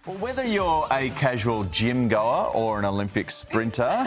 Well, whether you're a casual gym goer or an Olympic sprinter,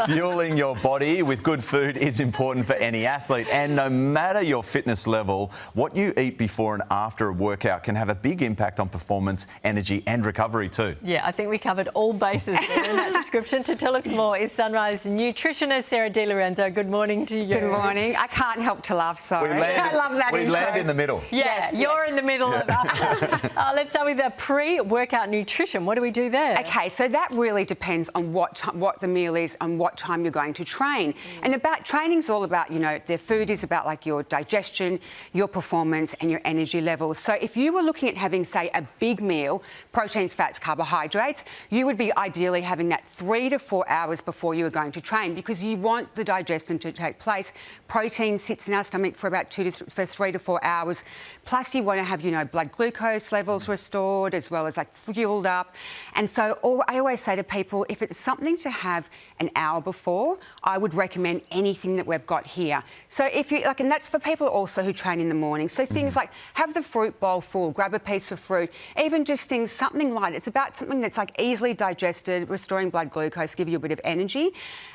fueling your body with good food is important for any athlete. And no matter your fitness level, what you eat before and after a workout can have a big impact on performance, energy and recovery too. Yeah, I think we covered all bases there in that description. To tell us more is Sunrise nutritionist Sarah Lorenzo. Good morning to you. Good morning. I can't help to laugh, sorry. I love that We intro. land in the middle. Yeah, you're in the middle of us. Let's start with the pre-workout nutrition. What do we do there? Okay, so that really depends on what the meal is and what time you're going to train. And training's all about, the food is about like your digestion, your performance and your energy levels. So if you were looking at having, say, a big meal, proteins, fats, carbohydrates, you would be ideally having that 3 to 4 hours before you are going to train because you want the digestion to take place. Protein sits in our stomach for about 3 to 4 hours. Plus you want to have, blood glucose levels restored as well as like fueled up. And so I always say to people, if it's something to have an hour before, I would recommend anything that we've got here. So if you and that's for people also who train in the morning. So things like have the fruit bowl full, grab a piece of fruit, even just something light. It's about something that's like easily digested, restoring blood glucose, give you a bit of energy.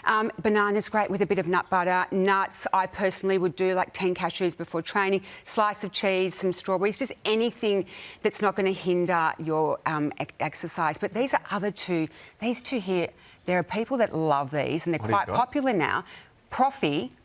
Banana's great with a bit of nut butter. Nuts, I personally would do like 10 cashews before training, slice of cheese, some strawberries, just anything that's not going to hinder your exercise. But these are these two here, there are people that love these and they're quite popular now.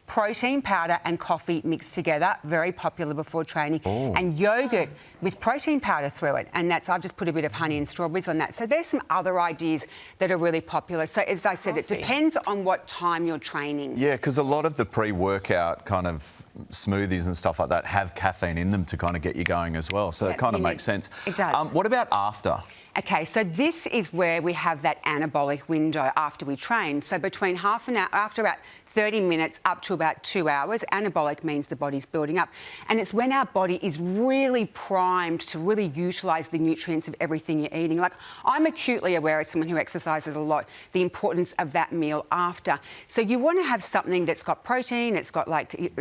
Protein powder and coffee mixed together, very popular before training. And yogurt with protein powder through it. And I've just put a bit of honey and strawberries on that. So there's some other ideas that are really popular. So as I said, it depends on what time you're training. Yeah, because a lot of the pre-workout kind of smoothies and stuff like that have caffeine in them to kind of get you going as well. So it kind of makes sense. It does. What about after? Okay, so this is where we have that anabolic window after we train. So between half an hour, after about 30 minutes up to about 2 hours, anabolic means the body's building up. And it's when our body is really primed to really utilise the nutrients of everything you're eating. Like, I'm acutely aware as someone who exercises a lot, the importance of that meal after. So you want to have something that's got protein, it's got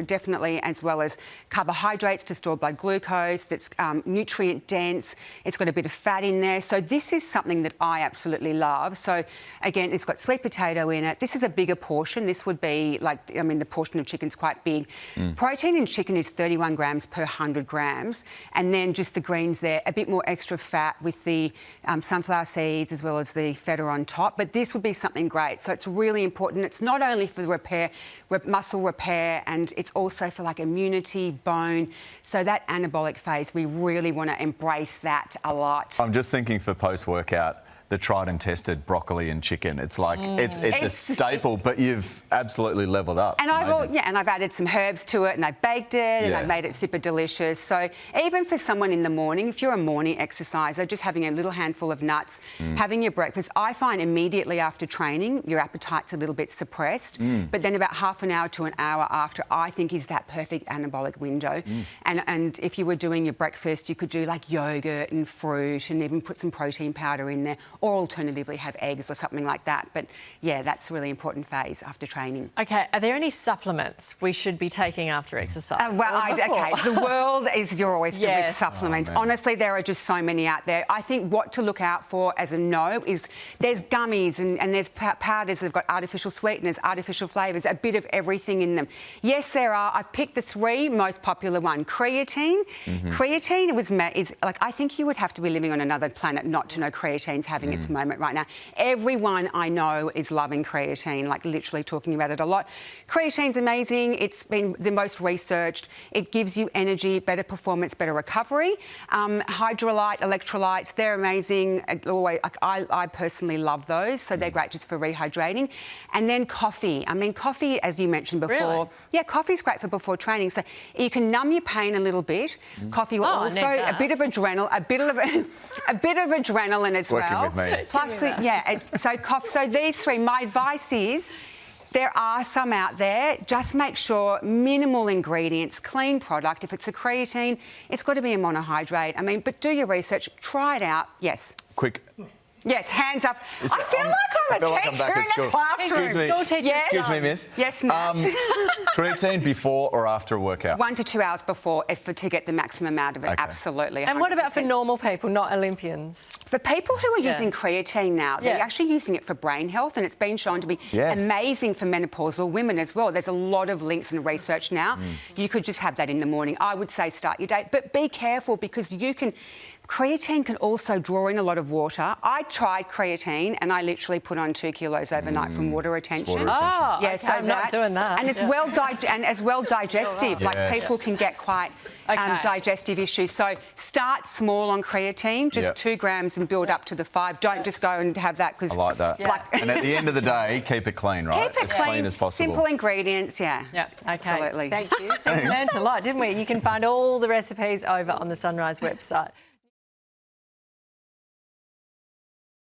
definitely as well as carbohydrates to store blood glucose, that's nutrient dense, it's got a bit of fat in there. So this is something that I absolutely love. So again, it's got sweet potato in it. This is a bigger portion. This would be the portion of chicken's quite big. Protein in chicken is 31 grams per 100 grams. And then just the greens there, a bit more extra fat with the sunflower seeds as well as the feta on top. But this would be something great. So it's really important. It's not only for the muscle repair, and it's also for like immunity, bone. So that anabolic phase, we really want to embrace that a lot. I'm just thinking for post-workout, the tried and tested broccoli and chicken. It's like it's a staple, but you've absolutely leveled up. And I've added some herbs to it, and I've baked it, and I've made it super delicious. So even for someone in the morning, if you're a morning exerciser, just having a little handful of nuts, having your breakfast, I find immediately after training your appetite's a little bit suppressed. But then about half an hour to an hour after, I think is that perfect anabolic window. And if you were doing your breakfast, you could do like yogurt and fruit, and even put some protein powder in there. Or alternatively have eggs or something like that. But yeah, that's a really important phase after training. Okay, are there any supplements we should be taking after exercise? The world is your oyster with supplements. Honestly, there are just so many out there. I think what to look out for as a no is there's gummies and there's powders that have got artificial sweeteners, artificial flavours, a bit of everything in them. Yes, there are. I've picked the 3 most popular one. Creatine. Creatine is like, I think you would have to be living on another planet not to know creatine's having its moment right now. Everyone I know is loving creatine, like literally talking about it a lot. Creatine's amazing. It's been the most researched. It gives you energy, better performance, better recovery. Hydrolyte, electrolytes, they're amazing. I personally love those, so they're great just for rehydrating. And then coffee. I mean, coffee, as you mentioned before. Really? Yeah, coffee's great for before training. So you can numb your pain a little bit. Coffee will also a bit of adrenaline as well. Working with me. Plus, so these 3, my advice is, there are some out there. Just make sure minimal ingredients, clean product. If it's a creatine, it's got to be a monohydrate. I mean, but do your research, try it out. Yes. Quick. Yes, hands up. Is I it- feel like I'm a feel like I'm teacher back at in school. a classroom. Excuse me. School teacher's Yes. Excuse me, miss. Yes, Nash. Creatine before or after a workout? 1 to 2 hours before to get the maximum out of it, Okay. absolutely. And what about for 100%. normal people, not Olympians? For people who are Yeah. using creatine now, they're Yeah. actually using it for brain health, and it's been shown to be Yes. amazing for menopausal women as well. There's a lot of links and research now. You could just have that in the morning. I would say start your day, but be careful because creatine can also draw in a lot of water. I tried creatine and I literally put on 2 kilos overnight from water retention. water retention. Oh, Yeah, okay, so I'm not doing that. And it's Yeah. as well digestive. Like Yes. people can get quite Okay. digestive issues. So start small on creatine, just Yep. 2 grams and build up to the 5. Don't just go and have that because I like that. Yeah. And at the end of the day, keep it clean, right? keep it as clean, clean as possible. simple ingredients. Yeah. Yeah, okay. Absolutely. Thank you. So we learned a lot, didn't we? You can find all the recipes over on the Sunrise website.